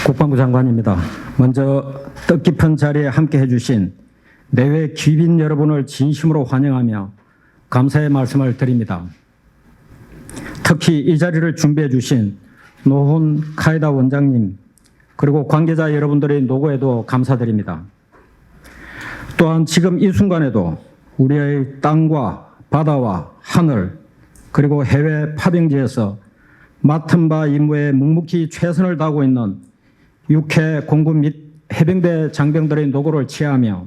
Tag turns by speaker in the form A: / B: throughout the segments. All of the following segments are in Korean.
A: 국방부 장관입니다. 먼저 뜻깊은 자리에 함께 해주신 내외 귀빈 여러분을 진심으로 환영하며 감사의 말씀을 드립니다. 특히 이 자리를 준비해 주신 노훈 카이다 원장님 그리고 관계자 여러분들의 노고에도 감사드립니다. 또한 지금 이 순간에도 우리의 땅과 바다와 하늘 그리고 해외 파병지에서 맡은 바 임무에 묵묵히 최선을 다하고 있는 육해 공군 및 해병대 장병들의 노고를 치하하며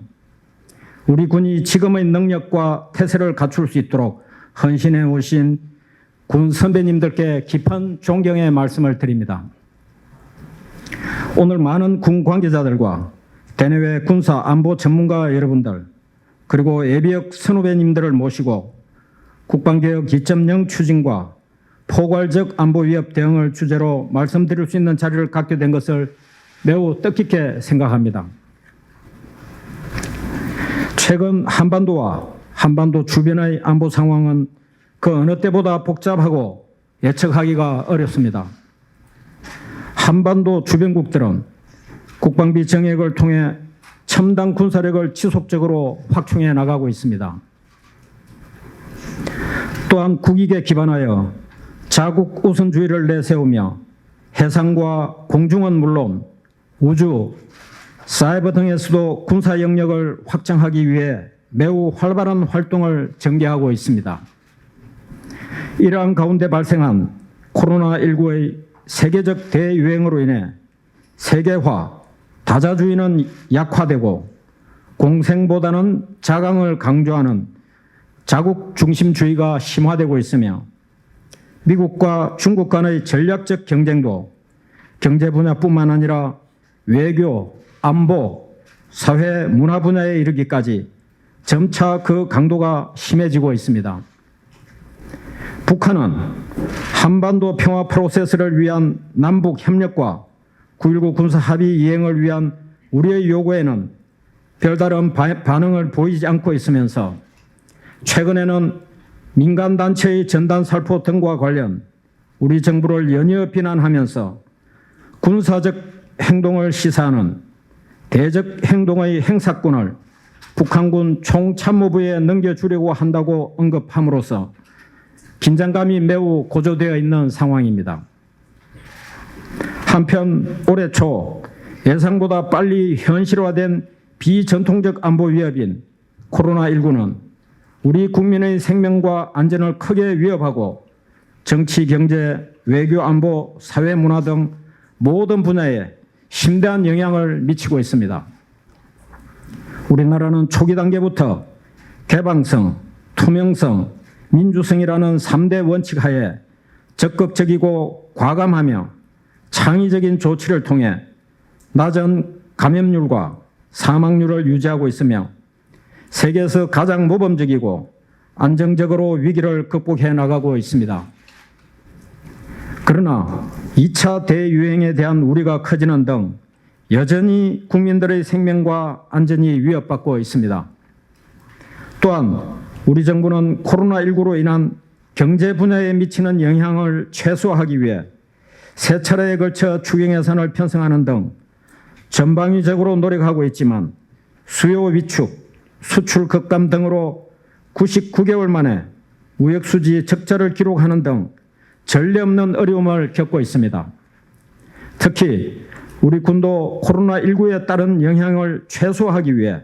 A: 우리 군이 지금의 능력과 태세를 갖출 수 있도록 헌신해 오신 군 선배님들께 깊은 존경의 말씀을 드립니다. 오늘 많은 군 관계자들과 대내외 군사 안보 전문가 여러분들 그리고 예비역 선후배님들을 모시고 국방개혁 2.0 추진과 포괄적 안보 위협 대응을 주제로 말씀드릴 수 있는 자리를 갖게 된 것을 매우 뜻깊게 생각합니다. 최근 한반도와 한반도 주변의 안보 상황은 그 어느 때보다 복잡하고 예측하기가 어렵습니다. 한반도 주변국들은 국방비 정액을 통해 첨단 군사력을 지속적으로 확충해 나가고 있습니다. 또한 국익에 기반하여 자국 우선주의를 내세우며 해상과 공중은 물론 우주, 사이버 등에서도 군사 영역을 확장하기 위해 매우 활발한 활동을 전개하고 있습니다. 이러한 가운데 발생한 코로나19의 세계적 대유행으로 인해 세계화, 다자주의는 약화되고 공생보다는 자강을 강조하는 자국 중심주의가 심화되고 있으며 미국과 중국 간의 전략적 경쟁도 경제 분야뿐만 아니라 외교, 안보, 사회, 문화 분야에 이르기까지 점차 그 강도가 심해지고 있습니다. 북한은 한반도 평화 프로세스를 위한 남북 협력과 9.19 군사 합의 이행을 위한 우리의 요구에는 별다른 반응을 보이지 않고 있으면서 최근에는 민간단체의 전단 살포 등과 관련 우리 정부를 연이어 비난하면서 군사적 행동을 시사하는 대적 행동의 행사권을 북한군 총참모부에 넘겨주려고 한다고 언급함으로써 긴장감이 매우 고조되어 있는 상황입니다. 한편 올해 초 예상보다 빨리 현실화된 비전통적 안보 위협인 코로나19는 우리 국민의 생명과 안전을 크게 위협하고 정치, 경제, 외교, 안보, 사회, 문화 등 모든 분야에 심대한 영향을 미치고 있습니다. 우리나라는 초기 단계부터 개방성, 투명성, 민주성이라는 3대 원칙 하에 적극적이고 과감하며 창의적인 조치를 통해 낮은 감염률과 사망률을 유지하고 있으며 세계에서 가장 모범적이고 안정적으로 위기를 극복해 나가고 있습니다. 그러나 2차 대유행에 대한 우려가 커지는 등 여전히 국민들의 생명과 안전이 위협받고 있습니다. 또한 우리 정부는 코로나19로 인한 경제 분야에 미치는 영향을 최소화하기 위해 세 차례에 걸쳐 추경 예산을 편성하는 등 전방위적으로 노력하고 있지만 수요 위축, 수출 급감 등으로 99개월 만에 무역수지 적자를 기록하는 등 전례 없는 어려움을 겪고 있습니다. 특히 우리 군도 코로나19에 따른 영향을 최소화하기 위해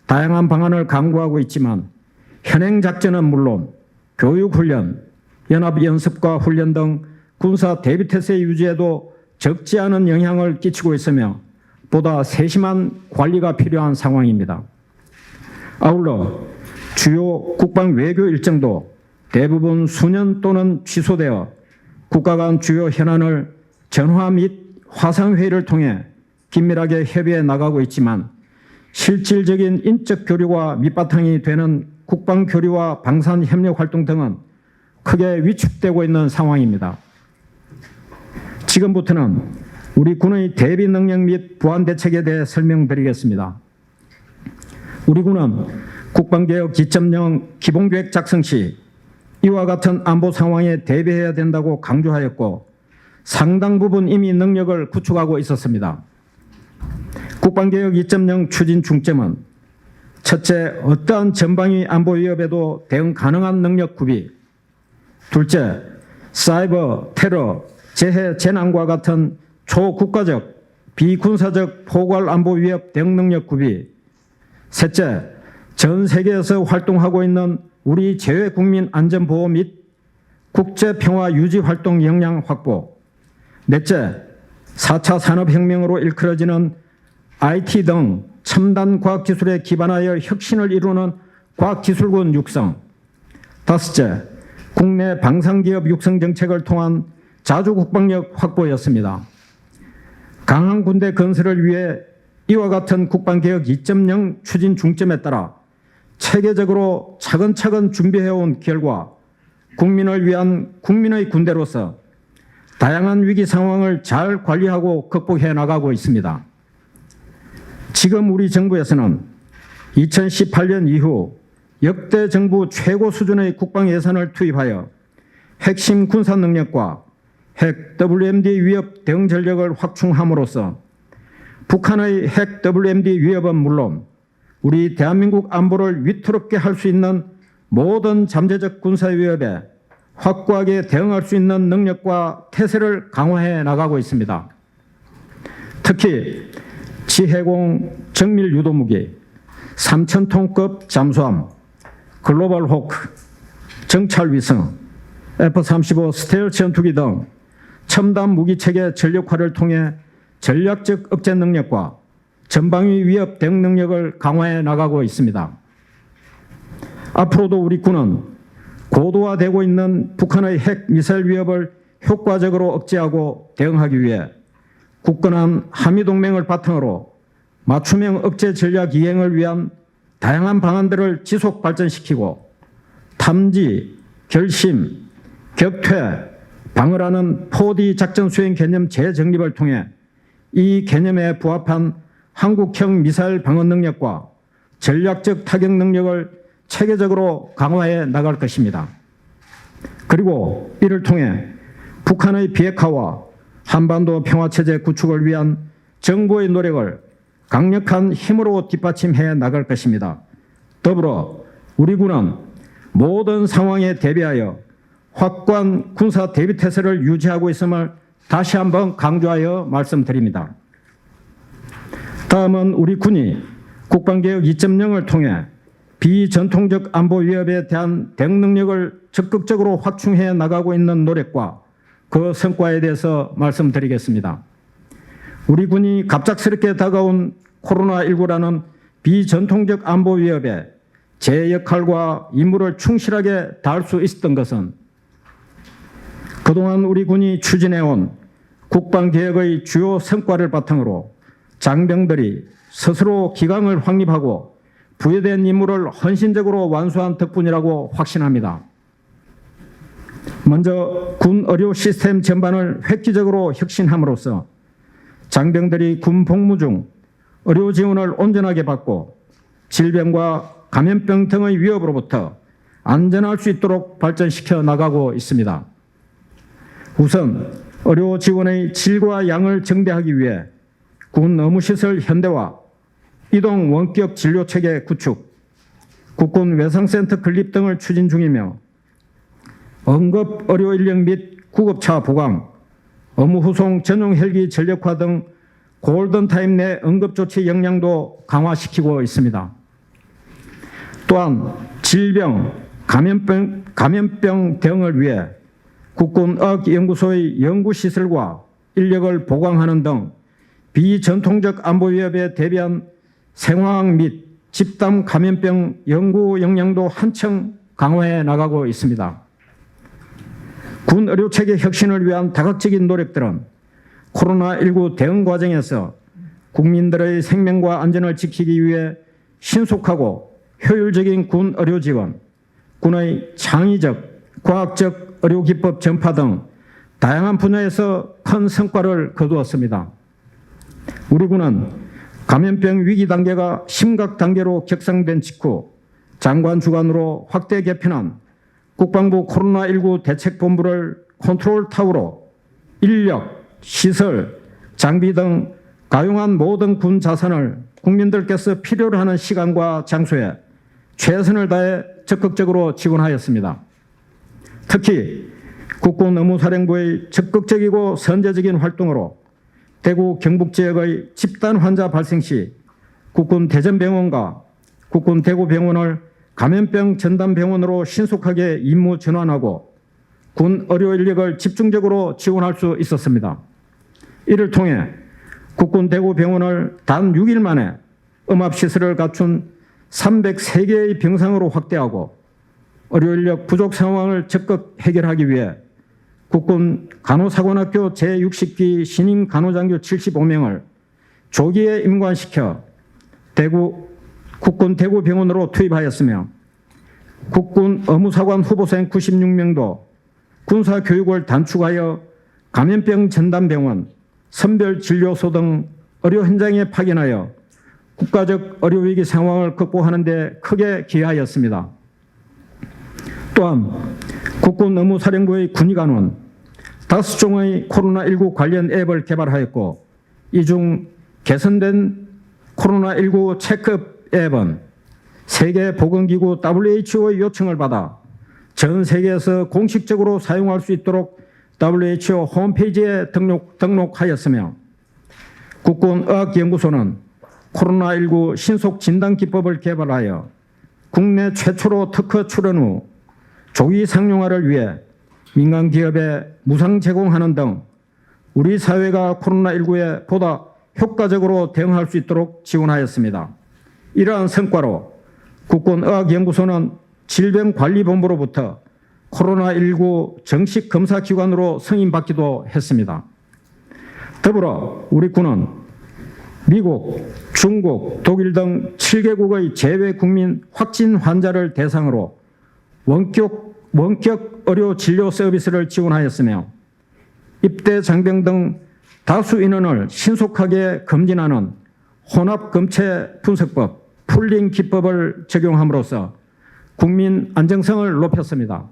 A: 다양한 방안을 강구하고 있지만 현행작전은 물론 교육훈련, 연합연습과 훈련 등 군사 대비태세 유지에도 적지 않은 영향을 끼치고 있으며 보다 세심한 관리가 필요한 상황입니다. 아울러 주요 국방 외교 일정도 대부분 수년 또는 취소되어 국가 간 주요 현안을 전화 및 화상회의를 통해 긴밀하게 협의해 나가고 있지만 실질적인 인적 교류가 밑바탕이 되는 국방 교류와 방산 협력 활동 등은 크게 위축되고 있는 상황입니다. 지금부터는 우리 군의 대비 능력 및 보안 대책에 대해 설명드리겠습니다. 우리 군은 국방개혁 2.0 기본계획 작성 시 이와 같은 안보 상황에 대비해야 된다고 강조하였고 상당 부분 이미 능력을 구축하고 있었습니다. 국방개혁 2.0 추진 중점은 첫째, 어떠한 전방위 안보 위협에도 대응 가능한 능력 구비. 둘째, 사이버, 테러, 재해, 재난과 같은 초국가적, 비군사적 포괄 안보 위협 대응 능력 구비. 셋째, 전 세계에서 활동하고 있는 우리 제외 국민 안전보호 및 국제 평화 유지 활동 역량 확보. 넷째, 4차 산업혁명으로 일컬어지는 IT 등 첨단 과학기술에 기반하여 혁신을 이루는 과학기술군 육성. 다섯째, 국내 방산기업 육성 정책을 통한 자주국방력 확보였습니다. 강한 군대 건설을 위해 이와 같은 국방개혁 2.0 추진 중점에 따라 체계적으로 차근차근 준비해온 결과 국민을 위한 국민의 군대로서 다양한 위기 상황을 잘 관리하고 극복해 나가고 있습니다. 지금 우리 정부에서는 2018년 이후 역대 정부 최고 수준의 국방 예산을 투입하여 핵심 군사 능력과 핵 WMD 위협 대응 전력을 확충함으로써 북한의 핵 WMD 위협은 물론 우리 대한민국 안보를 위태롭게 할 수 있는 모든 잠재적 군사 위협에 확고하게 대응할 수 있는 능력과 태세를 강화해 나가고 있습니다. 특히 지해공 정밀 유도무기, 3,000톤급 잠수함, 글로벌 호크, 정찰위성, F-35 스텔스 전투기 등 첨단 무기체계 전력화를 통해 전략적 억제 능력과 전방위 위협 대응 능력을 강화해 나가고 있습니다. 앞으로도 우리 군은 고도화되고 있는 북한의 핵 미사일 위협을 효과적으로 억제하고 대응하기 위해 굳건한 한미동맹을 바탕으로 맞춤형 억제 전략 이행을 위한 다양한 방안들을 지속 발전시키고 탐지, 결심, 격퇴, 방어라는 4D 작전 수행 개념 재정립을 통해 이 개념에 부합한 한국형 미사일 방어 능력과 전략적 타격 능력을 체계적으로 강화해 나갈 것입니다. 그리고 이를 통해 북한의 비핵화와 한반도 평화체제 구축을 위한 정부의 노력을 강력한 힘으로 뒷받침해 나갈 것입니다. 더불어 우리 군은 모든 상황에 대비하여 확고한 군사 대비 태세를 유지하고 있음을 다시 한번 강조하여 말씀드립니다. 다음은 우리 군이 국방개혁 2.0을 통해 비전통적 안보 위협에 대한 대응 능력을 적극적으로 확충해 나가고 있는 노력과 그 성과에 대해서 말씀드리겠습니다. 우리 군이 갑작스럽게 다가온 코로나19라는 비전통적 안보 위협에 제 역할과 임무를 충실하게 다할 수 있었던 것은 그동안 우리 군이 추진해온 국방개혁의 주요 성과를 바탕으로 장병들이 스스로 기강을 확립하고 부여된 임무를 헌신적으로 완수한 덕분이라고 확신합니다. 먼저 군 의료 시스템 전반을 획기적으로 혁신함으로써 장병들이 군 복무 중 의료 지원을 온전하게 받고 질병과 감염병 등의 위협으로부터 안전할 수 있도록 발전시켜 나가고 있습니다. 우선 의료 지원의 질과 양을 증대하기 위해 군 의무시설 현대화, 이동 원격 진료체계 구축, 국군 외상센터 건립 등을 추진 중이며 응급 의료 인력 및 구급차 보강, 의무후송 전용 헬기 전력화 등 골든타임 내 응급조치 역량도 강화시키고 있습니다. 또한 질병, 감염병 대응을 위해 국군의학연구소의 연구시설과 인력을 보강하는 등 비전통적 안보 위협에 대비한 생화학 및 집단 감염병 연구 역량도 한층 강화해 나가고 있습니다. 군 의료체계 혁신을 위한 다각적인 노력들은 코로나19 대응 과정에서 국민들의 생명과 안전을 지키기 위해 신속하고 효율적인 군 의료 지원, 군의 창의적, 과학적 의료기법 전파 등 다양한 분야에서 큰 성과를 거두었습니다. 우리 군은 감염병 위기 단계가 심각 단계로 격상된 직후 장관 주관으로 확대 개편한 국방부 코로나19 대책본부를 컨트롤 타워로 인력, 시설, 장비 등 가용한 모든 군 자산을 국민들께서 필요로 하는 시간과 장소에 최선을 다해 적극적으로 지원하였습니다. 특히 국군 의무사령부의 적극적이고 선제적인 활동으로 대구 경북 지역의 집단 환자 발생 시 국군 대전병원과 국군 대구병원을 감염병 전담병원으로 신속하게 임무 전환하고 군 의료 인력을 집중적으로 지원할 수 있었습니다. 이를 통해 국군 대구병원을 단 6일 만에 음압시설을 갖춘 303개의 병상으로 확대하고 의료인력 부족 상황을 적극 해결하기 위해 국군 간호사관학교 제60기 신임 간호장교 75명을 조기에 임관시켜 국군 대구병원으로 투입하였으며 국군 의무사관 후보생 96명도 군사교육을 단축하여 감염병 전담병원, 선별진료소 등 의료 현장에 파견하여 국가적 의료위기 상황을 극복하는 데 크게 기여하였습니다. 또한 국군 의무사령부의 군의관원 5종의 코로나19 관련 앱을 개발하였고 이 중 개선된 코로나19 체크 앱은 세계보건기구 WHO의 요청을 받아 전 세계에서 공식적으로 사용할 수 있도록 WHO 홈페이지에 등록하였으며 국군의학연구소는 코로나19 신속 진단기법을 개발하여 국내 최초로 특허 출원 후 조기 상용화를 위해 민간 기업에 무상 제공하는 등 우리 사회가 코로나19에 보다 효과적으로 대응할 수 있도록 지원하였습니다. 이러한 성과로 국군의학연구소는 질병관리본부로부터 코로나19 정식 검사기관으로 승인받기도 했습니다. 더불어 우리 군은 미국, 중국, 독일 등 7개국의 제외 국민 확진 환자를 대상으로 원격 의료 진료 서비스를 지원하였으며 입대 장병 등 다수 인원을 신속하게 검진하는 혼합검체 분석법, 풀링 기법을 적용함으로써 국민 안정성을 높였습니다.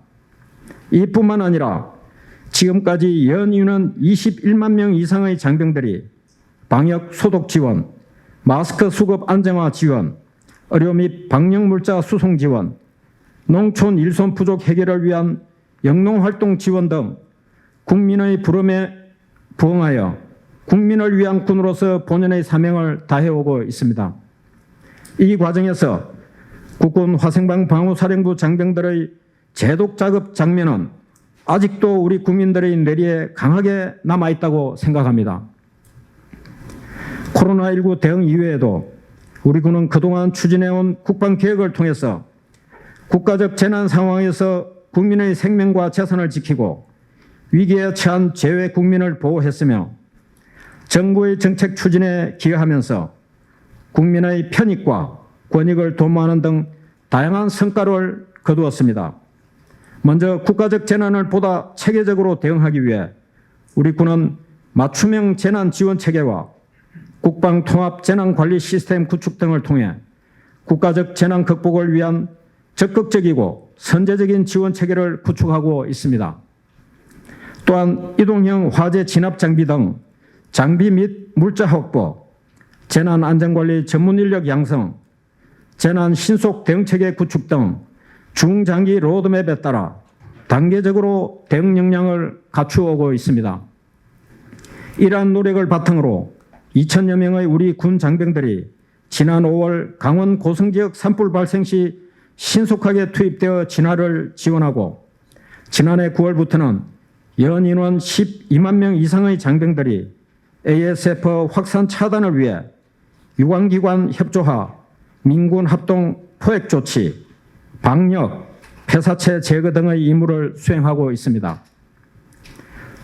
A: 이뿐만 아니라 지금까지 연이은 21만 명 이상의 장병들이 방역 소독 지원, 마스크 수급 안정화 지원, 의료 및 방역물자 수송 지원, 농촌 일손 부족 해결을 위한 영농활동 지원 등 국민의 부름에 부응하여 국민을 위한 군으로서 본연의 사명을 다해오고 있습니다. 이 과정에서 국군 화생방 방호사령부 장병들의 제독 작업 장면은 아직도 우리 국민들의 뇌리에 강하게 남아있다고 생각합니다. 코로나19 대응 이외에도 우리 군은 그동안 추진해온 국방개혁을 통해서 국가적 재난 상황에서 국민의 생명과 재산을 지키고 위기에 처한 제외 국민을 보호했으며 정부의 정책 추진에 기여하면서 국민의 편익과 권익을 도모하는 등 다양한 성과를 거두었습니다. 먼저 국가적 재난을 보다 체계적으로 대응하기 위해 우리 군은 맞춤형 재난지원체계와 국방통합재난관리 시스템 구축 등을 통해 국가적 재난 극복을 위한 적극적이고 선제적인 지원체계를 구축하고 있습니다. 또한 이동형 화재 진압 장비 등 장비 및 물자 확보, 재난안전관리 전문인력 양성, 재난 신속 대응체계 구축 등 중장기 로드맵에 따라 단계적으로 대응 역량을 갖추어오고 있습니다. 이러한 노력을 바탕으로 2,000여 명의 우리 군 장병들이 지난 5월 강원 고성지역 산불 발생 시 신속하게 투입되어 진화를 지원하고 지난해 9월부터는 연 인원 12만 명 이상의 장병들이 ASF 확산 차단을 위해 유관기관 협조화, 민군 합동 포획 조치, 방역, 폐사체 제거 등의 임무를 수행하고 있습니다.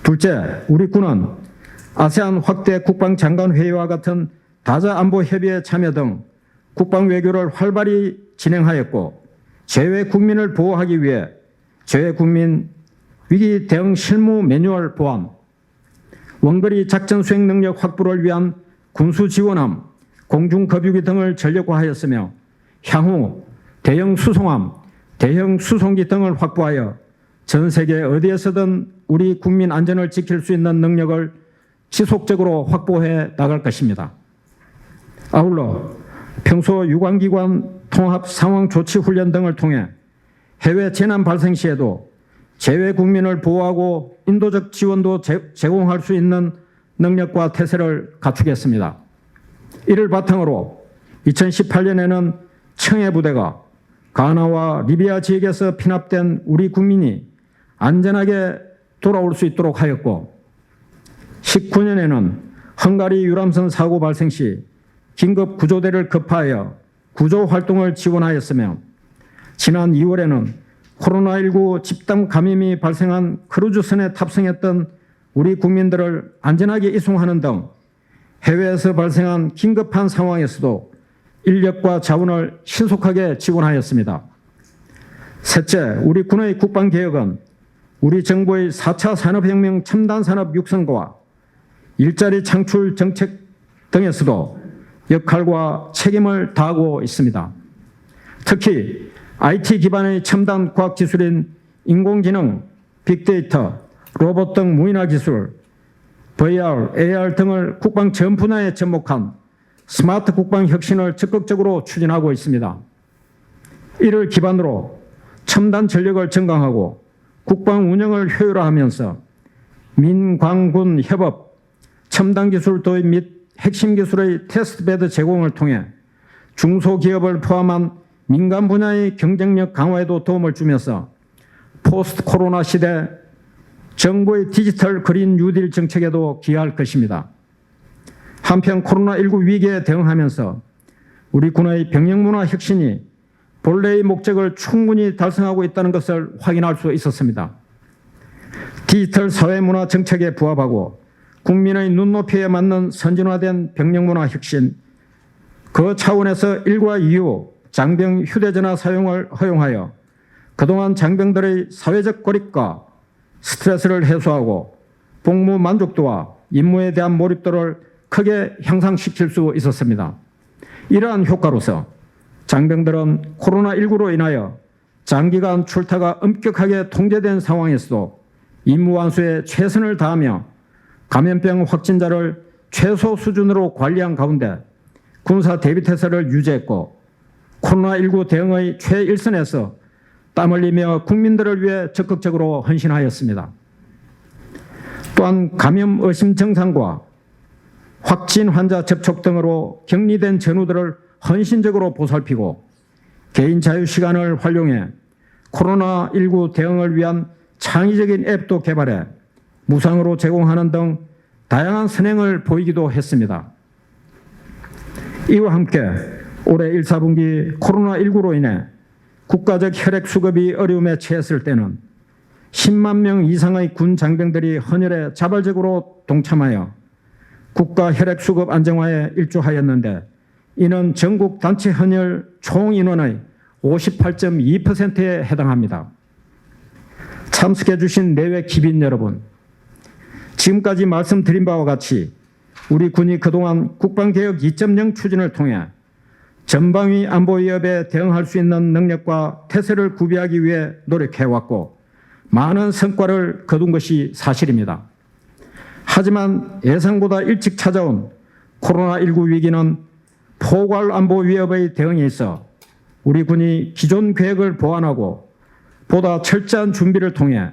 A: 둘째, 우리 군은 아세안 확대 국방장관회의와 같은 다자안보협의회 참여 등 국방외교를 활발히 진행하였고 제외 국민을 보호하기 위해 제외 국민 위기 대응 실무 매뉴얼 보완, 원거리 작전 수행 능력 확보를 위한 군수 지원함, 공중급유기 등을 전력화하였으며 향후 대형 수송함, 대형 수송기 등을 확보하여 전 세계 어디에서든 우리 국민 안전을 지킬 수 있는 능력을 지속적으로 확보해 나갈 것입니다. 아울러 평소 유관기관 통합 상황 조치 훈련 등을 통해 해외 재난 발생 시에도 재외 국민을 보호하고 인도적 지원도 제공할 수 있는 능력과 태세를 갖추겠습니다. 이를 바탕으로 2018년에는 청해 부대가 가나와 리비아 지역에서 피납된 우리 국민이 안전하게 돌아올 수 있도록 하였고, 19년에는 헝가리 유람선 사고 발생 시 긴급 구조대를 급파하여 구조 활동을 지원하였으며, 지난 2월에는 코로나19 집단 감염이 발생한 크루즈선에 탑승했던 우리 국민들을 안전하게 이송하는 등 해외에서 발생한 긴급한 상황에서도 인력과 자원을 신속하게 지원하였습니다. 셋째, 우리 군의 국방개혁은 우리 정부의 4차 산업혁명 첨단산업 육성과 일자리 창출 정책 등에서도 역할과 책임을 다하고 있습니다. 특히 IT 기반의 첨단 과학기술인 인공지능, 빅데이터, 로봇 등 무인화 기술, VR, AR 등을 국방 전 분야에 접목한 스마트 국방 혁신을 적극적으로 추진하고 있습니다. 이를 기반으로 첨단 전력을 증강하고 국방 운영을 효율화하면서 민광군 협업, 첨단 기술 도입 및 핵심 기술의 테스트베드 제공을 통해 중소기업을 포함한 민간 분야의 경쟁력 강화에도 도움을 주면서 포스트 코로나 시대 정부의 디지털 그린 뉴딜 정책에도 기여할 것입니다. 한편 코로나19 위기에 대응하면서 우리 군의 병력문화 혁신이 본래의 목적을 충분히 달성하고 있다는 것을 확인할 수 있었습니다. 디지털 사회문화 정책에 부합하고 국민의 눈높이에 맞는 선진화된 병력문화 혁신, 그 차원에서 1과 2호 장병 휴대전화 사용을 허용하여 그동안 장병들의 사회적 고립과 스트레스를 해소하고 복무 만족도와 임무에 대한 몰입도를 크게 향상시킬 수 있었습니다. 이러한 효과로서 장병들은 코로나19로 인하여 장기간 출타가 엄격하게 통제된 상황에서도 임무 완수에 최선을 다하며 감염병 확진자를 최소 수준으로 관리한 가운데 군사 대비태세를 유지했고, 코로나19 대응의 최일선에서 땀 흘리며 국민들을 위해 적극적으로 헌신하였습니다. 또한 감염 의심 증상과 확진 환자 접촉 등으로 격리된 전우들을 헌신적으로 보살피고 개인 자유 시간을 활용해 코로나19 대응을 위한 창의적인 앱도 개발해 무상으로 제공하는 등 다양한 선행을 보이기도 했습니다. 이와 함께 올해 1, 4분기 코로나19로 인해 국가적 혈액 수급이 어려움에 처했을 때는 10만 명 이상의 군 장병들이 헌혈에 자발적으로 동참하여 국가 혈액 수급 안정화에 일조하였는데, 이는 전국 단체 헌혈 총 인원의 58.2%에 해당합니다. 참석해 주신 내외 기빈 여러분, 지금까지 말씀드린 바와 같이 우리 군이 그동안 국방개혁 2.0 추진을 통해 전방위 안보 위협에 대응할 수 있는 능력과 태세를 구비하기 위해 노력해왔고 많은 성과를 거둔 것이 사실입니다. 하지만 예상보다 일찍 찾아온 코로나19 위기는 포괄 안보 위협의 대응에 있어 우리 군이 기존 계획을 보완하고 보다 철저한 준비를 통해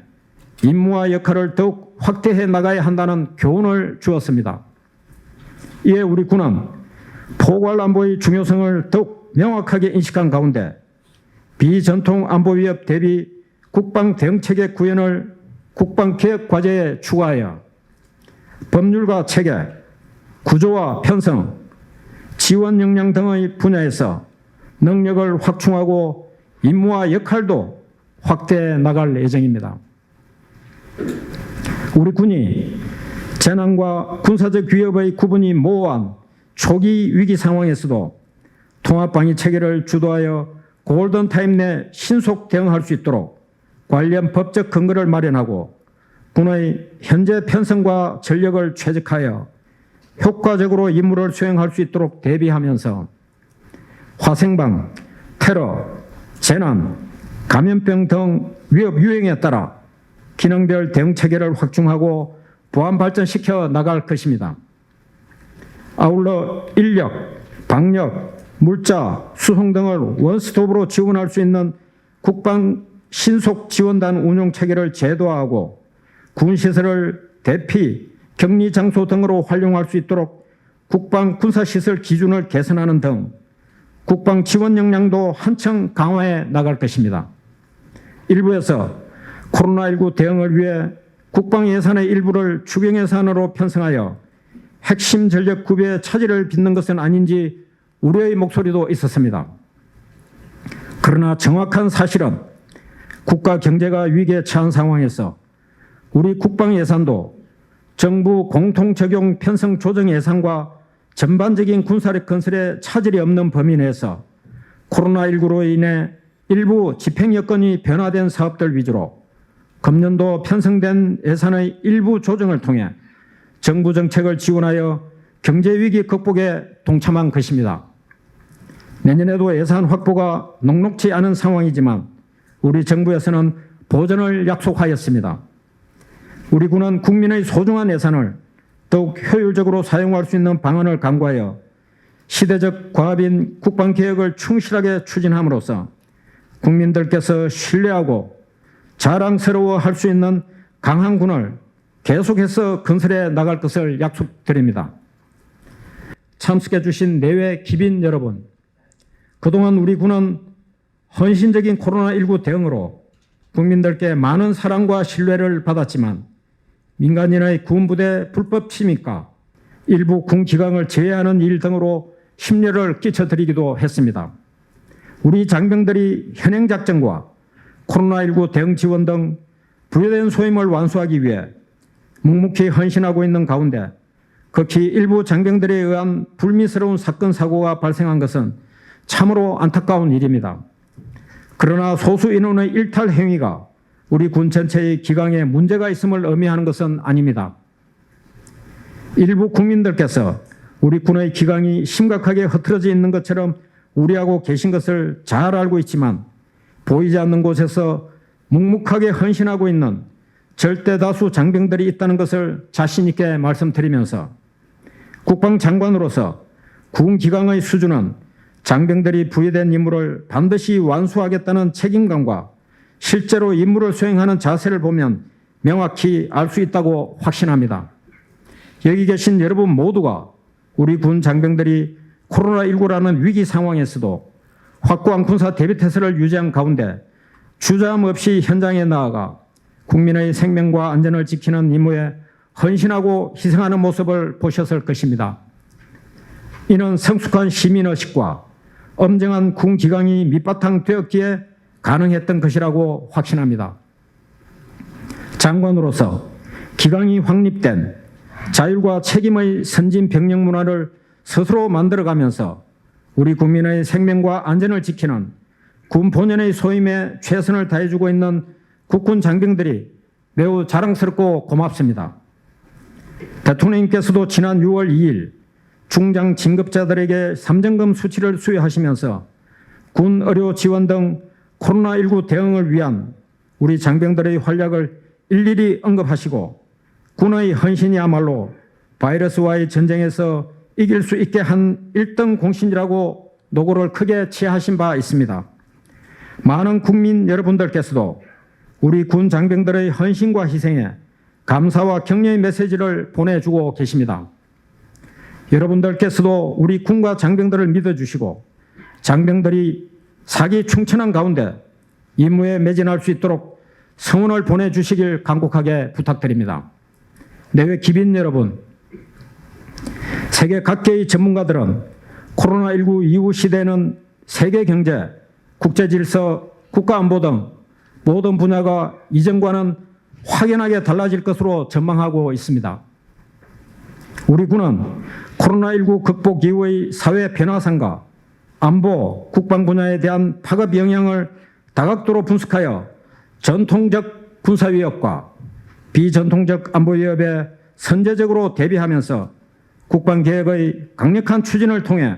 A: 임무와 역할을 더욱 확대해 나가야 한다는 교훈을 주었습니다. 이에 우리 군은 포괄 안보의 중요성을 더욱 명확하게 인식한 가운데 비전통 안보 위협 대비 국방 대응체계 구현을 국방개혁 과제에 추가하여 법률과 체계, 구조와 편성, 지원 역량 등의 분야에서 능력을 확충하고 임무와 역할도 확대해 나갈 예정입니다. 우리 군이 재난과 군사적 위협의 구분이 모호한 초기 위기 상황에서도 통합방위 체계를 주도하여 골든타임 내 신속 대응할 수 있도록 관련 법적 근거를 마련하고 군의 현재 편성과 전력을 최적화하여 효과적으로 임무를 수행할 수 있도록 대비하면서 화생방, 테러, 재난, 감염병 등 위협 유행에 따라 기능별 대응 체계를 확충하고 보완 발전시켜 나갈 것입니다. 아울러 인력, 방역, 물자, 수송 등을 원스톱으로 지원할 수 있는 국방 신속 지원단 운용 체계를 제도화하고 군시설을 대피, 격리 장소 등으로 활용할 수 있도록 국방 군사시설 기준을 개선하는 등 국방 지원 역량도 한층 강화해 나갈 것입니다. 일부에서 코로나19 대응을 위해 국방 예산의 일부를 추경 예산으로 편성하여 핵심 전력 구비에 차질을 빚는 것은 아닌지 우려의 목소리도 있었습니다. 그러나 정확한 사실은 국가 경제가 위기에 처한 상황에서 우리 국방 예산도 정부 공통 적용 편성 조정 예산과 전반적인 군사력 건설에 차질이 없는 범위 내에서 코로나19로 인해 일부 집행 여건이 변화된 사업들 위주로 금년도 편성된 예산의 일부 조정을 통해 정부 정책을 지원하여 경제위기 극복에 동참한 것입니다. 내년에도 예산 확보가 녹록지 않은 상황이지만 우리 정부에서는 보전을 약속하였습니다. 우리 군은 국민의 소중한 예산을 더욱 효율적으로 사용할 수 있는 방안을 강구하여 시대적 과업인 국방개혁을 충실하게 추진함으로써 국민들께서 신뢰하고 자랑스러워할 수 있는 강한 군을 계속해서 건설해 나갈 것을 약속드립니다. 참석해 주신 내외 기빈 여러분, 그동안 우리 군은 헌신적인 코로나19 대응으로 국민들께 많은 사랑과 신뢰를 받았지만 민간인의 군부대 불법 침입과 일부 군 기강을 제외하는 일 등으로 심려를 끼쳐드리기도 했습니다. 우리 장병들이 현행작전과 코로나19 대응 지원 등 부여된 소임을 완수하기 위해 묵묵히 헌신하고 있는 가운데 극히 일부 장병들에 의한 불미스러운 사건 사고가 발생한 것은 참으로 안타까운 일입니다. 그러나 소수 인원의 일탈 행위가 우리 군 전체의 기강에 문제가 있음을 의미하는 것은 아닙니다. 일부 국민들께서 우리 군의 기강이 심각하게 흐트러져 있는 것처럼 우려하고 계신 것을 잘 알고 있지만 보이지 않는 곳에서 묵묵하게 헌신하고 있는 절대 다수 장병들이 있다는 것을 자신 있게 말씀드리면서 국방장관으로서 군 기강의 수준은 장병들이 부여된 임무를 반드시 완수하겠다는 책임감과 실제로 임무를 수행하는 자세를 보면 명확히 알 수 있다고 확신합니다. 여기 계신 여러분 모두가 우리 군 장병들이 코로나19라는 위기 상황에서도 확고한 군사 대비태세를 유지한 가운데 주저함 없이 현장에 나아가 국민의 생명과 안전을 지키는 임무에 헌신하고 희생하는 모습을 보셨을 것입니다. 이는 성숙한 시민의식과 엄정한 군 기강이 밑바탕 되었기에 가능했던 것이라고 확신합니다. 장관으로서 기강이 확립된 자율과 책임의 선진 병력 문화를 스스로 만들어가면서 우리 국민의 생명과 안전을 지키는 군 본연의 소임에 최선을 다해주고 있는 국군 장병들이 매우 자랑스럽고 고맙습니다. 대통령님께서도 지난 6월 2일 중장 진급자들에게 3점금 수치를 수여하시면서 군 의료 지원 등 코로나19 대응을 위한 우리 장병들의 활약을 일일이 언급하시고 군의 헌신이야말로 바이러스와의 전쟁에서 이길 수 있게 한 1등 공신이라고 노고를 크게 취하신 바 있습니다. 많은 국민 여러분들께서도 우리 군 장병들의 헌신과 희생에 감사와 격려의 메시지를 보내주고 계십니다. 여러분들께서도 우리 군과 장병들을 믿어주시고 장병들이 사기 충천한 가운데 임무에 매진할 수 있도록 성원을 보내주시길 간곡하게 부탁드립니다. 내외 기빈 여러분, 세계 각계의 전문가들은 코로나19 이후 시대는 세계 경제, 국제 질서, 국가 안보 등 모든 분야가 이전과는 확연하게 달라질 것으로 전망하고 있습니다. 우리 군은 코로나19 극복 이후의 사회 변화상과 안보, 국방 분야에 대한 파급 영향을 다각도로 분석하여 전통적 군사위협과 비전통적 안보위협에 선제적으로 대비하면서 국방개혁의 강력한 추진을 통해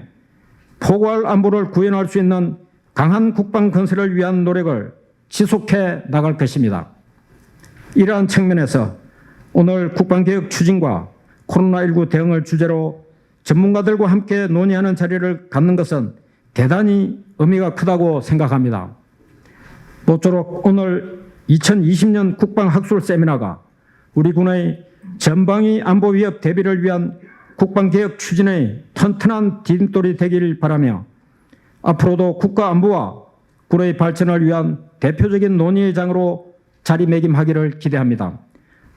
A: 포괄 안보를 구현할 수 있는 강한 국방 건설을 위한 노력을 지속해 나갈 것입니다. 이러한 측면에서 오늘 국방개혁 추진과 코로나19 대응을 주제로 전문가들과 함께 논의하는 자리를 갖는 것은 대단히 의미가 크다고 생각합니다. 모쪼록 오늘 2020년 국방학술 세미나가 우리 군의 전방위 안보 위협 대비를 위한 국방개혁 추진의 튼튼한 디딤돌이 되길 바라며 앞으로도 국가 안보와 군의 발전을 위한 대표적인 논의의 장으로 자리매김하기를 기대합니다.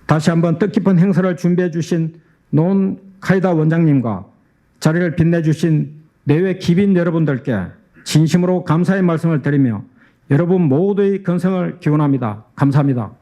A: 다시 한번 뜻깊은 행사를 준비해 주신 노은 카이다 원장님과 자리를 빛내주신 내외 기빈 여러분들께 진심으로 감사의 말씀을 드리며 여러분 모두의 건승을 기원합니다. 감사합니다.